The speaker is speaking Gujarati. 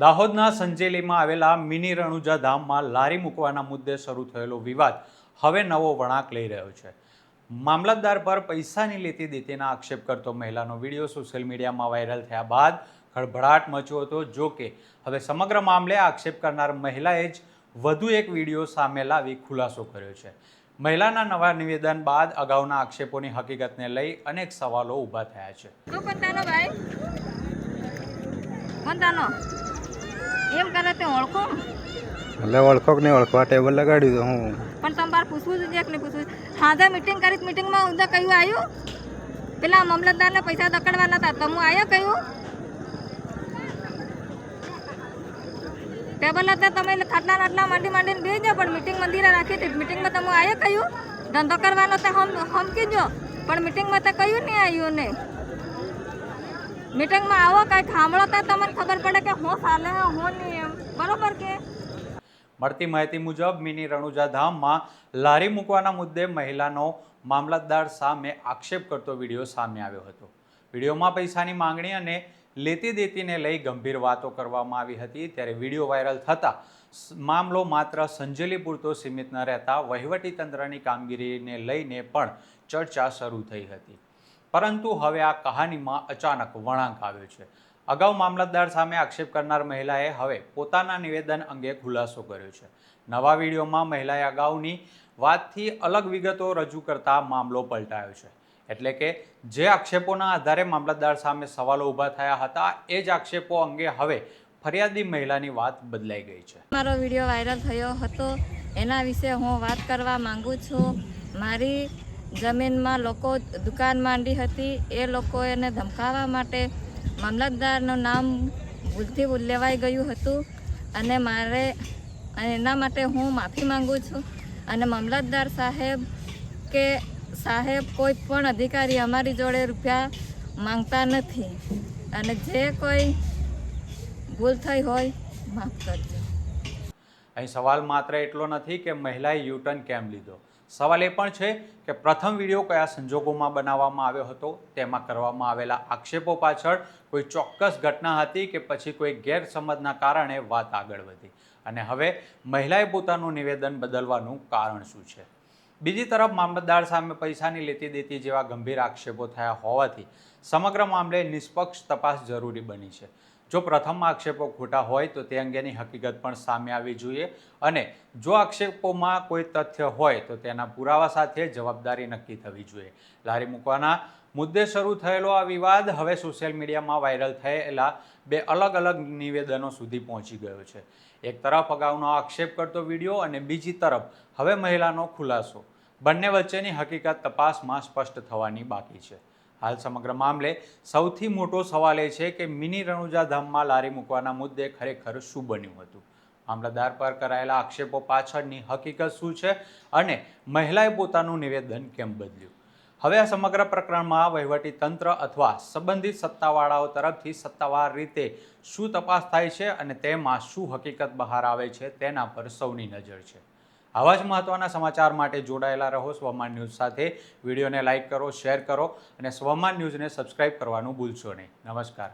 દાહોદના સંજેલીમાં આવેલા મિની રણુજા ધામમાં લારી મૂકવાના મુદ્દે શરૂ થયેલો વિવાદ હવે નવો વળાંક લઈ રહ્યો છે. મામલતદાર પર પૈસાની લેતી દેતીના આક્ષેપ કરતો મહિલાનો વિડીયો સોશિયલ મીડિયામાં વાયરલ થયા બાદ ખળભળાટ મચ્યો હતો. જો કે હવે સમગ્ર મામલે આક્ષેપ કરનાર મહિલાએ જ વધુ એક વિડીયો સામે લાવી ખુલાસો કર્યો છે. મહિલાના નવા નિવેદન બાદ અગાઉના આક્ષેપોની હકીકતને લઈ અનેક સવાલો ઊભા થયા છે. એમ કરે તે ઓળખો એટલે ઓળખો કે નહીં ઓળખો, આ ટેબલ લગાડ્યું તો હું પણ તમારે પૂછવું જોઈએ કે નહીં પૂછવું? હાજર મીટિંગ કરી, મીટિંગમાં ઉદા કયું આવ્યું? પેલા મામલતદારને પૈસા દકડવાના હતા, તમે આવ્યા કયું? ટેબલ હતા તમે ખાટલા નાટલા માંડીને બેસી જાઓ, પણ મીટિંગ મંદિરે રાખી હતી. મીટિંગમાં તમે આવ્યા કયું? ધંધો કરવાનો તો હમ કીજો, પણ મીટિંગમાં તો કયું નહીં આવ્યું ને. મીટિંગમાં આવો કાંઈક સાંભળો તો તમને ખબર પડે કે હું ચાલે હું નહીં એમ, બરોબર કે? મળતી માહિતી મુજબ મિની રણુજા ધામમાં લારી મૂકવાના મુદ્દે મહિલાનો મામલતદાર સામે આક્ષેપ કરતો વિડીયો સામે આવ્યો હતો. વિડીયોમાં પૈસાની માંગણી અને લેતી દેતીને લઈ ગંભીર વાતો કરવામાં આવી હતી. ત્યારે વિડીયો વાયરલ થતાં મામલો માત્ર સંજેલી પૂરતો સીમિત ન રહેતા વહીવટીતંત્રની કામગીરીને લઈને પણ ચર્ચા શરૂ થઈ હતી. પરંતુ હવે આ કહાનીમાં અચાનક વળાંક આવ્યો છે. અગાઉ મામલતદાર સામે આક્ષેપ કરનાર મહિલાએ હવે પોતાના નિવેદન અંગે ખુલાસો કર્યો છે. નવા વિડીયોમાં મહિલાએ અગાઉની વાતથી અલગ વિગતો રજૂ કરતા મામલો પલટાયો છે. એટલે કે જે આક્ષેપોના આધારે મામલતદાર સામે સવાલો ઊભા થયા હતા એ જ આક્ષેપો અંગે હવે ફરિયાદી મહિલાની વાત બદલાઈ ગઈ છે. મારો વિડીયો વાયરલ થયો હતો, એના વિશે હું વાત કરવા માંગુ છું. મારી જમીનમાં લોકો દુકાન માંડી હતી, એ લોકો એને ધમકાવવા માટે મામલતદારનું નામ ભૂલથી લેવાઈ ગયું હતું અને એના માટે હું માફી માંગુ છું. અને મામલતદાર સાહેબ કોઈ પણ અધિકારી અમારી જોડે રૂપિયા માંગતા નથી, અને જે કોઈ ભૂલ થઈ હોય માફ કરજો. અહીં સવાલ માત્ર એટલો નથી કે મહિલાએ યુટર્ન કેમ લીધો. સવાલ એ પણ છે કે પ્રથમ વિડીયો કયા સંજોગોમાં બનાવવામાં આવ્યો હતો, તેમાં કરવામાં આવેલા આક્ષેપો પાછળ કોઈ ચોક્કસ ઘટના હતી કે પછી કોઈ ગેરસમજના કારણે વાત આગળ વધી અને હવે મહિલાએ પોતાનું નિવેદન બદલવાનું કારણ શું છે. બીજી તરફ મામલતદાર સામે પૈસાની લેતી દેતી જેવા ગંભીર આક્ષેપો થયા હોવાથી સમગ્ર મામલે નિષ્પક્ષ તપાસ જરૂરી બની છે. જો પ્રથમ આક્ષેપો ખોટા હોય તો તે અંગેની હકીકત પણ સામે આવવી જોઈએ, અને જો આક્ષેપોમાં કોઈ તથ્ય હોય તો તેના પુરાવા સાથે જવાબદારી નક્કી થવી જોઈએ. લારી મૂકવાના મુદ્દે શરૂ થયેલો આ વિવાદ હવે સોશિયલ મીડિયામાં વાયરલ થયેલા બે અલગ અલગ નિવેદનો સુધી પહોંચી ગયો છે. એક તરફ અગાઉનો આક્ષેપ કરતો વિડીયો અને બીજી તરફ હવે મહિલાનો ખુલાસો. બંને વચ્ચેની હકીકત તપાસમાં સ્પષ્ટ થવાની બાકી છે. હાલ સમગ્ર મામલે સૌથી મોટો સવાલ એ છે કે મિની રણુજા ધામમાં લારી મૂકવાના મુદ્દે ખરેખર શું બન્યું હતું. મામલતદાર પર કરાયેલા આક્ષેપો પાછળની હકીકત શું છે અને મહિલાએ પોતાનું નિવેદન કેમ બદલ્યું. હવે આ સમગ્ર પ્રકરણમાં વહીવટી તંત્ર અથવા સંબંધિત સત્તાવાળાઓ તરફથી સત્તાવાર રીતે શું તપાસ થાય છે અને તેમાં શું હકીકત બહાર આવે છે તેના પર સૌની નજર છે. આવા જ મહત્વના સમાચાર માટે જોડાયેલા રહો સ્વમાન ન્યૂઝ સાથે. વિડીયોને લાઇક કરો, શેર કરો અને સ્વમાન ન્યૂઝને સબસ્ક્રાઇબ કરવાનું ભૂલશો નહીં. નમસ્કાર.